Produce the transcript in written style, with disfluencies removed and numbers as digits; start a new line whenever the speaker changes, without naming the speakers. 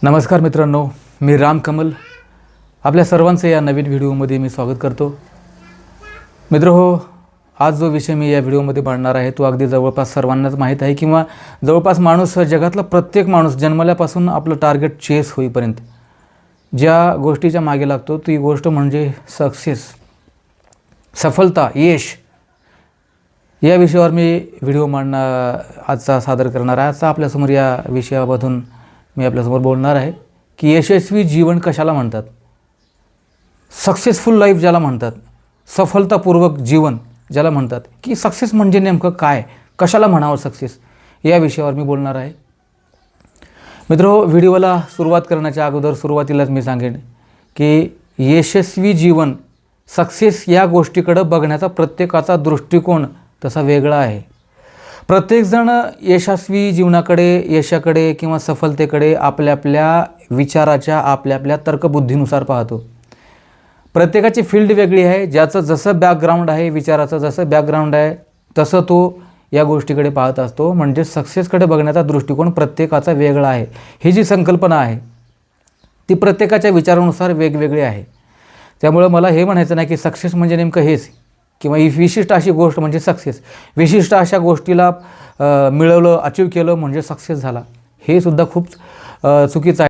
नमस्कार मित्रांनो, मी राम कमल आपल्या सर्वांचे या नवीन व्हिडिओमध्ये मी स्वागत करतो। मित्रहो, आज जो विषय मी या व्हिडिओमध्ये मांडणार आहे तो अगदी जवळपास सर्वांनाच माहीत आहे किंवा जवळपास माणूस जगातला प्रत्येक माणूस जन्मल्यापासून आपलं टार्गेट चेस होईपर्यंत ज्या गोष्टीच्या मागे लागतो ती गोष्ट म्हणजे सक्सेस, सफलता, यश। या विषयावर मी व्हिडिओ आजचा सादर करणार आहे। आजचा आपल्यासमोर या विषयामधून मी आपल्यासमोर बोलणार आहे की यशस्वी जीवन कशाला म्हणतात, सक्सेसफुल लाईफ ज्याला म्हणतात, सफलतापूर्वक जीवन ज्याला म्हणतात, की सक्सेस म्हणजे नेमकं काय, कशाला म्हणावं सक्सेस, या विषयावर मी बोलणार आहे। मित्रो, व्हिडिओला सुरुवात करण्याच्या अगोदर सुरुवातीलाच मी सांगेन की यशस्वी जीवन, सक्सेस या गोष्टीकडे बघण्याचा प्रत्येकाचा दृष्टिकोन तसा वेगळा आहे। प्रत्येकजण यशस्वी जीवनाकडे, यशाकडे किंवा सफलतेकडे आपल्या आपल्या विचाराच्या, आपल्या आपल्या तर्कबुद्धीनुसार पाहतो। प्रत्येकाची फील्ड वेगळी आहे। ज्याचं जसं बॅकग्राऊंड आहे, विचाराचं जसं बॅकग्राऊंड आहे तसं तो या गोष्टीकडे पाहत असतो। म्हणजे सक्सेसकडे बघण्याचा दृष्टिकोन प्रत्येकाचा वेगळा आहे। ही जी संकल्पना आहे ती प्रत्येकाच्या विचारानुसार वेगवेगळी आहे। त्यामुळे मला हे म्हणायचं नाही की सक्सेस म्हणजे नेमकं हेच किंवा ही विशिष्ट अशी गोष्ट म्हणजे सक्सेस, विशिष्ट अशा गोष्टीला मिळवलं, अचीव केलं म्हणजे सक्सेस झाला, हे सुद्धा खूप चुकीचं आहे।